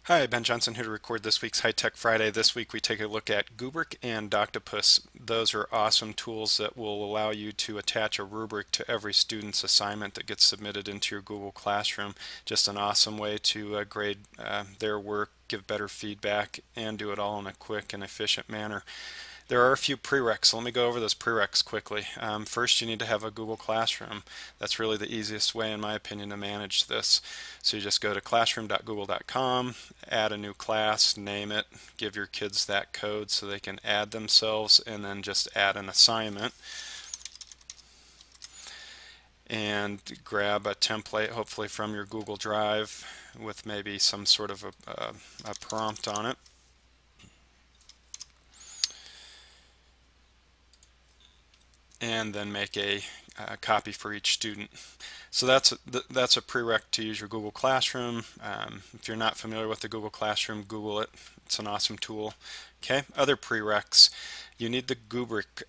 Hi, Ben Johnson here to record this week's High Tech Friday. This week we take a look at Goobric and Doctopus. Those are awesome tools that will allow you to attach a rubric to every student's assignment that gets submitted into your Google Classroom. Just an awesome way to grade their work, give better feedback, and do it all in a quick and efficient manner. There are a few prereqs. Let me go over those prereqs quickly. First, you need to have a Google Classroom. That's really the easiest way, in my opinion, to manage this. So you just go to classroom.google.com, add a new class, name it, give your kids that code so they can add themselves, and then just add an assignment. And grab a template, hopefully from your Google Drive, with maybe some sort of a prompt on it. And then make a copy for each student. So that's a prereq to use your Google Classroom. If you're not familiar with the Google Classroom, Google it. It's an awesome tool. Okay, other prereqs. You need the Goobric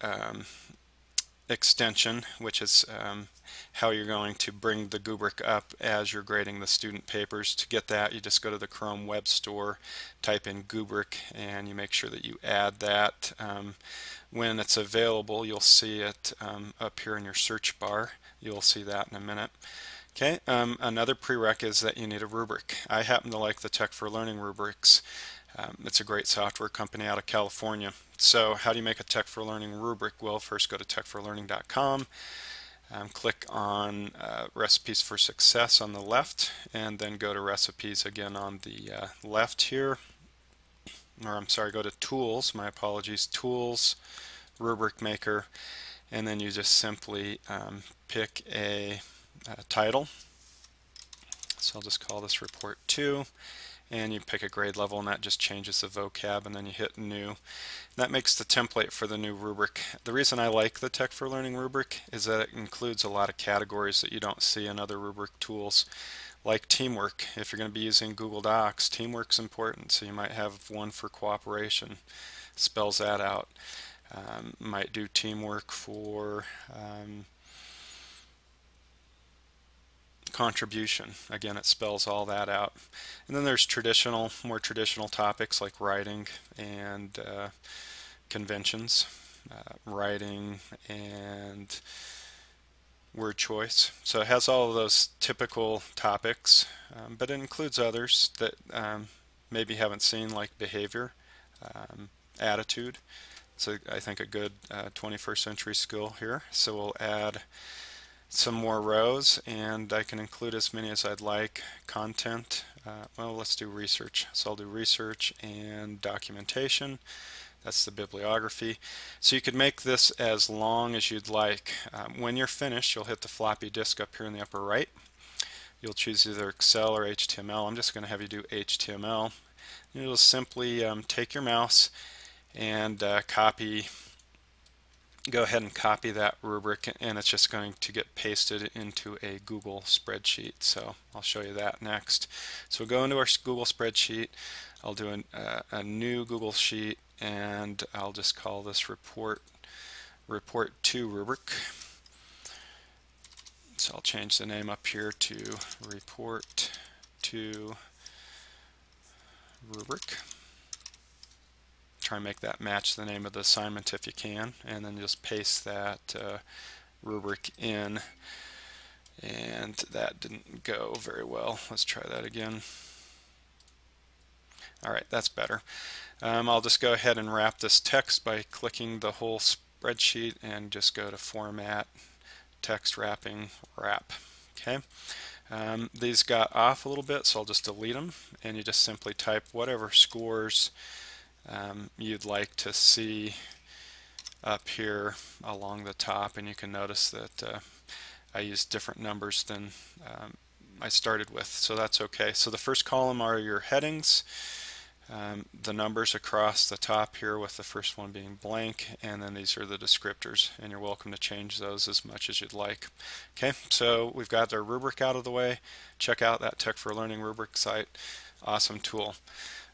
extension, which is how you're going to bring the Goobric up as you're grading the student papers. To get that, you just go to the Chrome Web Store, type in Goobric, and you make sure that you add that. When it's available, you'll see it up here in your search bar. You'll see that in a minute. Okay, another prereq is that you need a rubric. I happen to like the Tech for Learning rubrics. It's a great software company out of California. So how do you make a Tech for Learning rubric? Well, first go to techforlearning.com, click on Recipes for Success on the left, and then go to Recipes again on the left here. Or I'm sorry, go to Tools, my apologies, Tools, Rubric Maker, and then you just simply pick a title. So I'll just call this Report 2, and you pick a grade level, and that just changes the vocab, and then you hit New. That makes the template for the new rubric. The reason I like the Tech for Learning rubric is that it includes a lot of categories that you don't see in other rubric tools. Like teamwork. If you're going to be using Google Docs, teamwork's important, so you might have one for cooperation. Spells that out. Might do teamwork for contribution. Again, it spells all that out. And then there's more traditional topics like writing and conventions, writing and word choice. So it has all of those typical topics, but it includes others that maybe haven't seen, like behavior, attitude. So I think a good 21st century skill here. So we'll add some more rows, and I can include as many as I'd like. Content, well, let's do research. So I'll do research and documentation. That's the bibliography. So you could make this as long as you'd like. When you're finished, you'll hit the floppy disk up here in the upper right. You'll choose either Excel or HTML. I'm just going to have you do HTML. You'll simply take your mouse and go ahead and copy that rubric, and it's just going to get pasted into a Google spreadsheet. So I'll show you that next. So we'll go into our Google spreadsheet. I'll do a new Google sheet, and I'll just call this report 2 rubric. So I'll change the name up here to report 2 rubric. Try and make that match the name of the assignment if you can, and then just paste that rubric in. And that didn't go very well. Let's try that again. Alright, that's better. I'll just go ahead and wrap this text by clicking the whole spreadsheet and just go to Format, Text Wrapping, Wrap. Okay. These got off a little bit, so I'll just delete them, and you just simply type whatever scores you'd like to see up here along the top, and you can notice that I used different numbers than I started with, so that's okay. So the first column are your headings, the numbers across the top here, with the first one being blank, and then these are the descriptors, and you're welcome to change those as much as you'd like. Okay, so we've got our rubric out of the way. Check out that Tech for Learning rubric site. Awesome tool.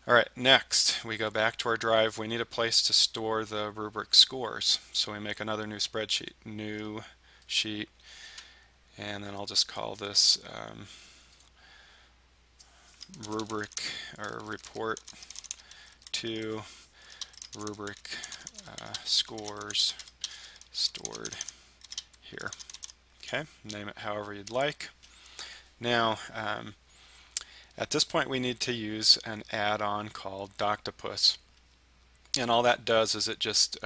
Alright, next we go back to our drive. We need a place to store the rubric scores, so we make another new spreadsheet, new sheet, and then I'll just call this rubric or report to rubric scores stored here. Okay, name it however you'd like. Now, at this point we need to use an add-on called Doctopus. And all that does is it just,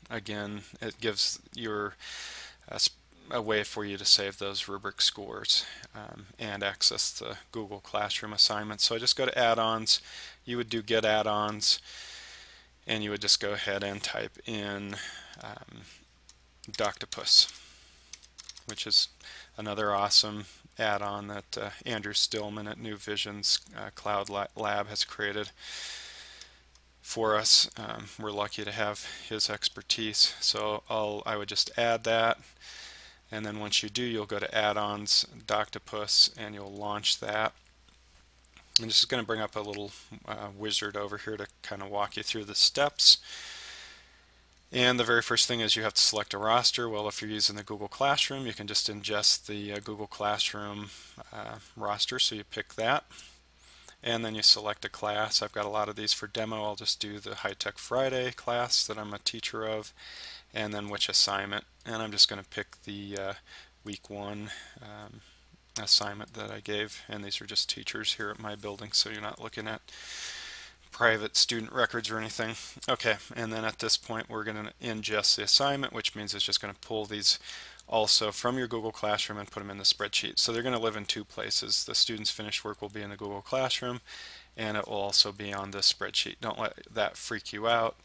again, it gives your a way for you to save those rubric scores and access the Google Classroom assignments. So I just go to add-ons. You would do get add-ons, and you would just go ahead and type in Doctopus, which is another awesome add-on that Andrew Stillman at New Visions Cloud Lab has created for us. We're lucky to have his expertise. So I would just add that, and then once you do, you'll go to add-ons, Doctopus, and you'll launch that. I'm just going to bring up a little wizard over here to kind of walk you through the steps. And the very first thing is you have to select a roster. Well, if you're using the Google Classroom, you can just ingest the Google Classroom roster, so you pick that. And then you select a class. I've got a lot of these for demo. I'll just do the High Tech Friday class that I'm a teacher of, and then which assignment. And I'm just going to pick the week 1 assignment that I gave, and these are just teachers here at my building, so you're not looking at private student records or anything. Okay, and then at this point we're going to ingest the assignment, which means it's just going to pull these also from your Google Classroom and put them in the spreadsheet. So they're going to live in 2 places. The student's finished work will be in the Google Classroom, and it will also be on this spreadsheet. Don't let that freak you out.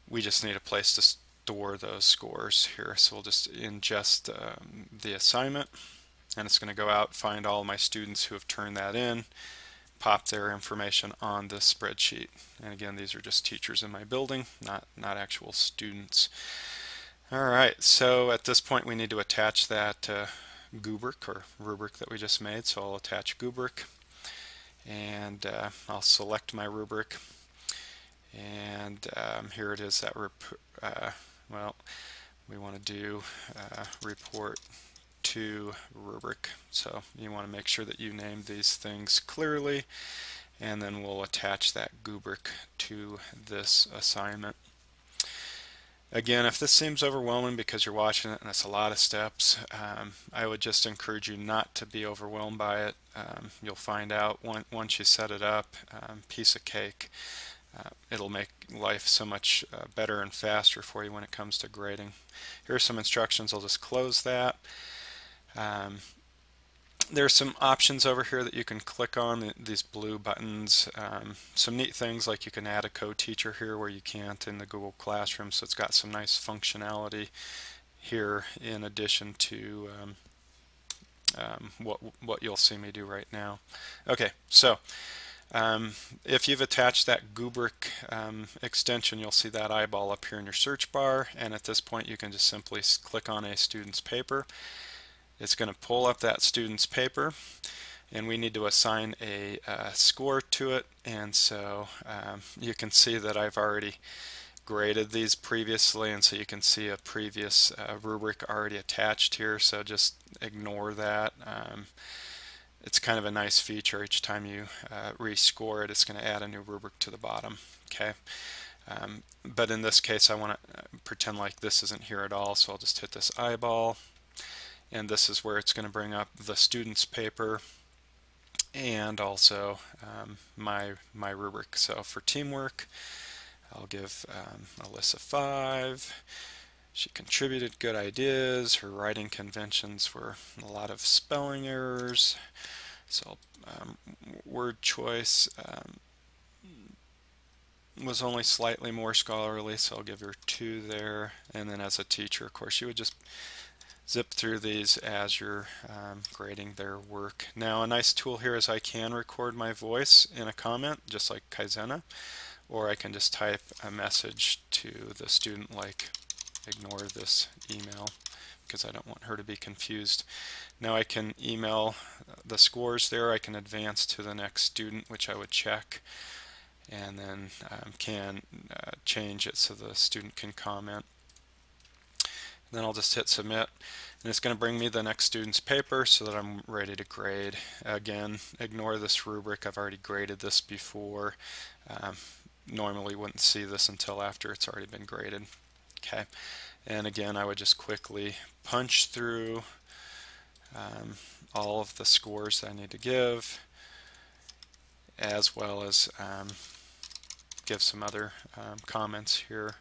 We just need a place to store those scores here. So we'll just ingest the assignment, and it's going to go out, find all my students who have turned that in, pop their information on this spreadsheet. And again, these are just teachers in my building, not actual students. Alright, so at this point we need to attach that Goobric or rubric that we just made. So I'll attach Goobric, and I'll select my rubric, and here it is. That well, we want to do report to rubric. So you want to make sure that you name these things clearly, and then we'll attach that Goobric to this assignment. Again, if this seems overwhelming because you're watching it and it's a lot of steps, I would just encourage you not to be overwhelmed by it. You'll find out once you set it up, piece of cake. It'll make life so much better and faster for you when it comes to grading. Here are some instructions. I'll just close that. There's some options over here that you can click on, these blue buttons. Some neat things like you can add a co-teacher here where you can't in the Google Classroom, so it's got some nice functionality here in addition to what you'll see me do right now. Okay, so if you've attached that Goobric extension, you'll see that eyeball up here in your search bar, and at this point you can just simply click on a student's paper. It's going to pull up that student's paper, and we need to assign a score to it. And so you can see that I've already graded these previously, and so you can see a previous rubric already attached here, so just ignore that. It's kind of a nice feature. Each time you rescore it, it's going to add a new rubric to the bottom. Okay, but in this case I want to pretend like this isn't here at all, so I'll just hit this eyeball, and this is where it's going to bring up the student's paper and also my rubric. So for teamwork, I'll give Alyssa 5. She contributed good ideas. Her writing conventions were a lot of spelling errors. So word choice was only slightly more scholarly, so I'll give her 2 there. And then as a teacher, of course, you would just zip through these as you're grading their work. Now, a nice tool here is I can record my voice in a comment, just like Kaizena, or I can just type a message to the student like, ignore this email, because I don't want her to be confused. Now I can email the scores there. I can advance to the next student, which I would check, and then can change it so the student can comment. Then I'll just hit submit, and it's going to bring me the next student's paper so that I'm ready to grade. Again, ignore this rubric. I've already graded this before. Um, Normally wouldn't see this until after it's already been graded. Okay, and again, I would just quickly punch through all of the scores that I need to give, as well as give some other comments here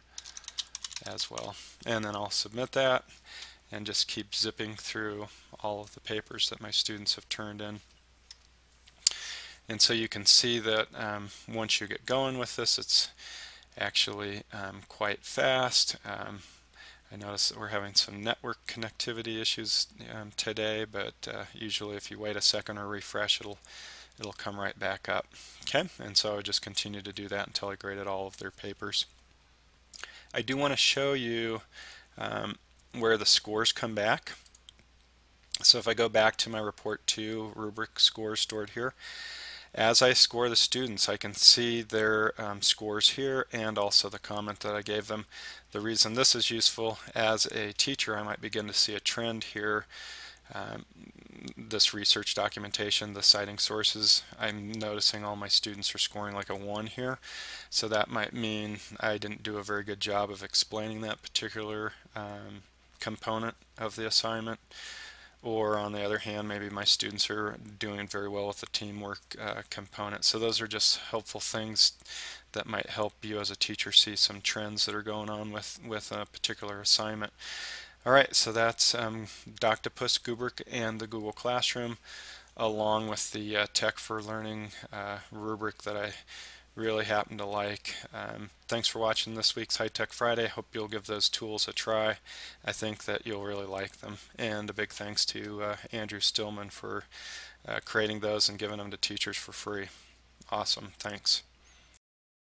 as well. And then I'll submit that and just keep zipping through all of the papers that my students have turned in. And so you can see that once you get going with this, it's actually quite fast. I notice that we're having some network connectivity issues today, but usually if you wait a second or refresh, it'll come right back up. Okay, and so I would just continue to do that until I graded all of their papers. I do want to show you where the scores come back. So if I go back to my report 2 rubric scores stored here, as I score the students, I can see their scores here and also the comment that I gave them. The reason this is useful as a teacher, I might begin to see a trend here. This research documentation, the citing sources, I'm noticing all my students are scoring like a 1 here. So that might mean I didn't do a very good job of explaining that particular component of the assignment. Or on the other hand, maybe my students are doing very well with the teamwork component. So those are just helpful things that might help you as a teacher see some trends that are going on with a particular assignment. Alright, so that's Doctopus, Goobric, and the Google Classroom, along with the Tech for Learning rubric that I really happen to like. Thanks for watching this week's High Tech Friday. Hope you'll give those tools a try. I think that you'll really like them. And a big thanks to Andrew Stillman for creating those and giving them to teachers for free. Awesome. Thanks.